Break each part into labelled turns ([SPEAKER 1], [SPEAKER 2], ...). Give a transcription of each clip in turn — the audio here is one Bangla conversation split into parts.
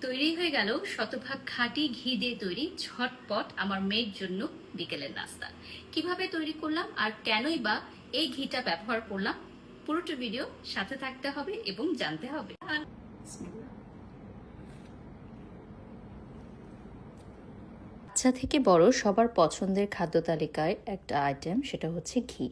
[SPEAKER 1] তৈরি হয়ে গেল শতভাগ খাঁটি ঘি দিয়ে তৈরি ঝটপট আমার মেয়ের জন্য বিকেলের নাস্তা। কিভাবে তৈরি করলাম আর কেনই বা এই ঘিটা ব্যবহার করলাম, পুরোটা ভিডিও সাথে থাকতে হবে এবং জানতে হবে।
[SPEAKER 2] বাচ্চা থেকে বড় সবার পছন্দের খাদ্য তালিকায় একটা আইটেম, সেটা হচ্ছে ঘি।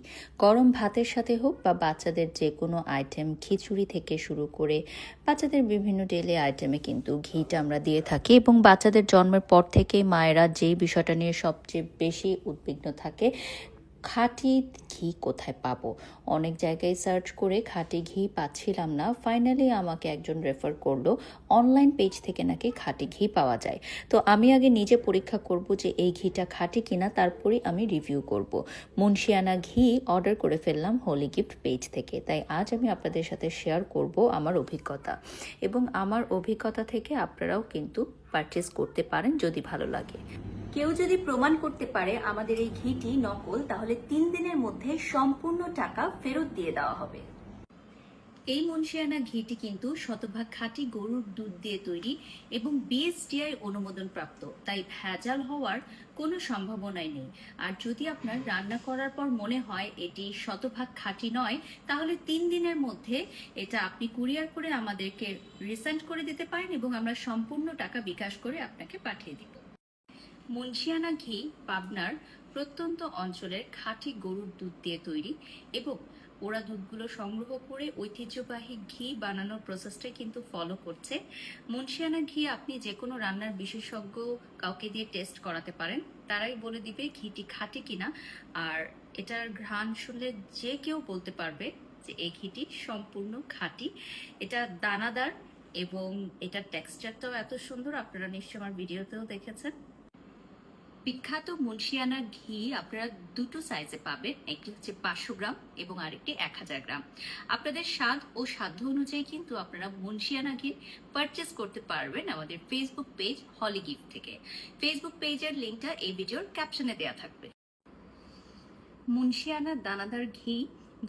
[SPEAKER 2] গরম ভাতের সাথে হোক বা বাচ্চাদের যে কোনো আইটেম, খিচুড়ি থেকে শুরু করে বাচ্চাদের বিভিন্ন ডেলি আইটেমে কিন্তু ঘিটা আমরা দিয়ে থাকি। এবং বাচ্চাদের জন্মের পর থেকেই মায়েরা যেই বিষয়টা নিয়ে সবচেয়ে বেশি উদ্বিগ্ন থাকে, খাঁটি ঘি কোথায় পাবো। অনেক জায়গায় সার্চ করে খাঁটি ঘি পাচ্ছিলাম না, ফাইনালি আমাকে একজন রেফার করলো অনলাইন পেজ থেকে নাকি খাঁটি ঘি পাওয়া যায়। তো আমি আগে নিজে পরীক্ষা করব যে এই ঘিটা খাঁটি কিনা, তারপরেই আমি রিভিউ করব। মুন্সিয়ানা ঘি অর্ডার করে ফেললাম হোলি গিফট পেজ থেকে। তাই আজ আমি আপনাদের সাথে শেয়ার করব আমার অভিজ্ঞতা, এবং আমার অভিজ্ঞতা থেকে আপনারাও কিন্তু পারচেস করতে পারেন যদি ভালো লাগে। কেউ যদি প্রমাণ করতে পারে আমাদের এই ঘিটি নকল, তাহলে 3 দিনের মধ্যে সম্পূর্ণ টাকা ফেরত দিয়ে দেওয়া হবে।
[SPEAKER 1] এই মুন্সিয়ানা ঘিটি কিন্তু শতভাগ খাঁটি গরুর দুধ দিয়ে তৈরি এবং বিএসটিআই অনুমোদন প্রাপ্ত, তাই ভেজাল হওয়ার কোনো সম্ভাবনাই নেই। আর যদি আপনার রান্না করার পর মনে হয় এটি শতভাগ খাঁটি নয়, তাহলে 3 দিনের মধ্যে এটা আপনি কুরিয়ার করে আমাদেরকে রিসেন্ড করে দিতে পারেন এবং আমরা সম্পূর্ণ টাকা বিকাশ করে আপনাকে পাঠিয়ে দিব। মুন্সিয়ানা ঘি পাবনার প্রত্যন্ত অঞ্চলের খাঁটি গরুর দুধ দিয়ে তৈরি এবং ওরা দুধগুলো সংগ্রহ করে ঐতিহ্যবাহী ঘি বানানোর প্রসেসটাই কিন্তু ফলো করছে। মুন্সিয়ানা ঘি আপনি যে কোনো রান্নার বিশেষজ্ঞ কাউকে দিয়ে টেস্ট করাতে পারেন, তারাই বলে দিবে ঘিটি খাঁটি কিনা। আর এটার ঘ্রাণ শুনলে যে কেউ বলতে পারবে যে এই ঘিটি সম্পূর্ণ খাঁটি। এটা দানাদার এবং এটার টেক্সচারটাও এত সুন্দর, আপনারা নিশ্চয় আমার ভিডিওতেও দেখেছেন। বিখ্যাত মুন্সিয়ানা ঘি আপনারা দুটো সাইজে পাবেন, একটি হচ্ছে 500 গ্রাম এবং আরেকটি 1000 গ্রাম। আপনাদের স্বাদ ও সাধ্য অনুযায়ী কিন্তু আপনারা মুন্সিয়ানা ঘি পারচেস করতে পারবেন আমাদের ফেসবুক পেজ হলি গিফট থেকে। ফেসবুক পেজের লিঙ্কটা এই ভিডিওর ক্যাপশনে দেওয়া থাকবে। মুন্সিয়ানা দানাদার ঘি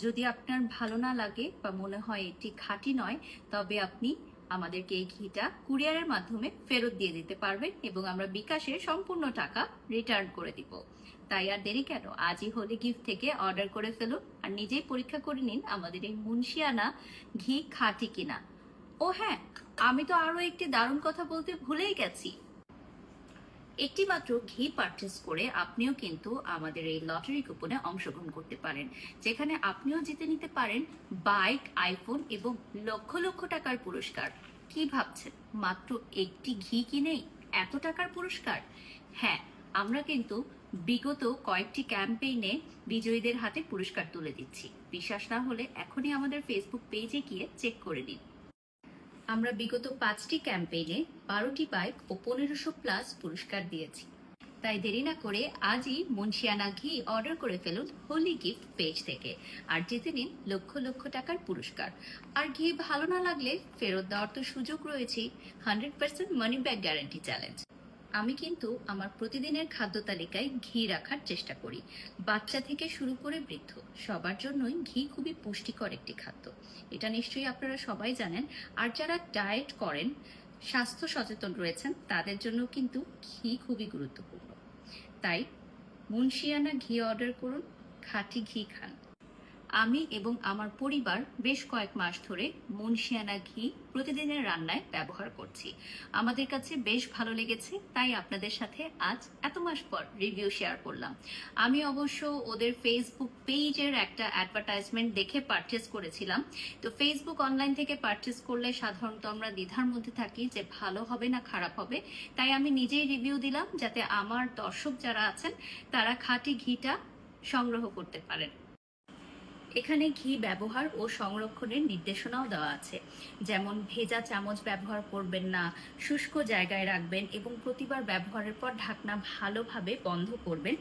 [SPEAKER 1] যদি আপনার ভালো না লাগে বা মনে হয় এটি খাঁটি নয়, তবে আপনি আমাদেরকে এই ঘিটা কুরিয়ারের মাধ্যমে ফেরত দিয়ে দিতে পারবেন এবং আমরা বিকাশে সম্পূর্ণ টাকা রিটার্ন করে দিব। তাই আর দেরি কেন, আজই হোলি গিফট থেকে অর্ডার করে ফেলুন আর নিজেই পরীক্ষা করে নিন আমাদের এই মুন্সিয়ানা ঘি খাঁটি কিনা। ও হ্যাঁ, আমি তো আরো একটি দারুণ কথা বলতে ভুলেই গেছি। একটি মাত্র ঘি পারচেস করে আপনিও কিন্তু আমাদের এই লটারি কুপনে অংশগ্রহণ করতে পারেন, যেখানে আপনিও জিতে নিতে পারেন বাইক, আইফোন এবং লক্ষ লক্ষ টাকার পুরস্কার। কি ভাবছেন, মাত্র একটি ঘি কিনেই এত টাকার পুরস্কার? হ্যাঁ, আমরা কিন্তু বিগত কয়েকটি ক্যাম্পেইনে বিজয়ীদের হাতে পুরস্কার তুলে দিচ্ছি। বিশ্বাস না হলে এখনই আমাদের ফেসবুক পেজে গিয়ে চেক করে নিন। আমরা বিগত 5টি ক্যাম্পেইনে 12টি বাইক ও 1500+ পুরস্কার দিয়েছি। তাই দেরি না করে আজই মুন্সিয়ানা ঘি অর্ডার করে ফেলুন হোলি গিফট পেজ থেকে আর জিতে নিন লক্ষ লক্ষ টাকার পুরস্কার। আর ঘি ভালো না লাগলে ফেরত দেওয়ার তো সুযোগ রয়েছে। 100% মানি ব্যাক গ্যারান্টি চ্যালেঞ্জ। আমি কিন্তু আমার প্রতিদিনের খাদ্য তালিকায় ঘি রাখার চেষ্টা করি। বাচ্চা থেকে শুরু করে বৃদ্ধ সবার জন্যই ঘি খুবই পুষ্টিকর একটি খাদ্য, এটা নিশ্চয়ই আপনারা সবাই জানেন। আর যারা ডায়েট করেন, স্বাস্থ্য সচেতন রয়েছেন, তাদের জন্য কিন্তু ঘি খুবই গুরুত্বপূর্ণ। তাই মুন্সিয়ানা ঘি অর্ডার করুন, খাঁটি ঘি খান। আমি এবং আমার পরিবার বেশ কয়েক মাস ধরে মুন্সিয়ানা ঘি প্রতিদিনের রান্নায় ব্যবহার করছি। আমাদের কাছে বেশ ভালো লেগেছে, তাই আপনাদের সাথে আজ এত মাস পর রিভিউ শেয়ার করলাম। আমি অবশ্য ওদের ফেসবুক পেজের একটা অ্যাডভার্টাইজমেন্ট দেখে পারচেস করেছিলাম। তো ফেসবুক অনলাইন থেকে পারচেস করলে সাধারণত আমরা দ্বিধার মধ্যে থাকি যে ভালো হবে না খারাপ হবে, তাই আমি নিজেই রিভিউ দিলাম যাতে আমার দর্শক যারা আছেন তারা খাঁটি ঘিটা সংগ্রহ করতে পারেন। এখানে ঘি ব্যবহার ও সংরক্ষণের নির্দেশনাও দেওয়া আছে, যেমন ভেজা চামচ ব্যবহার করবেন না, শুষ্ক জায়গায় রাখবেন এবং প্রতিবার ব্যবহারের পর ঢাকনা ভালোভাবে বন্ধ করবেন।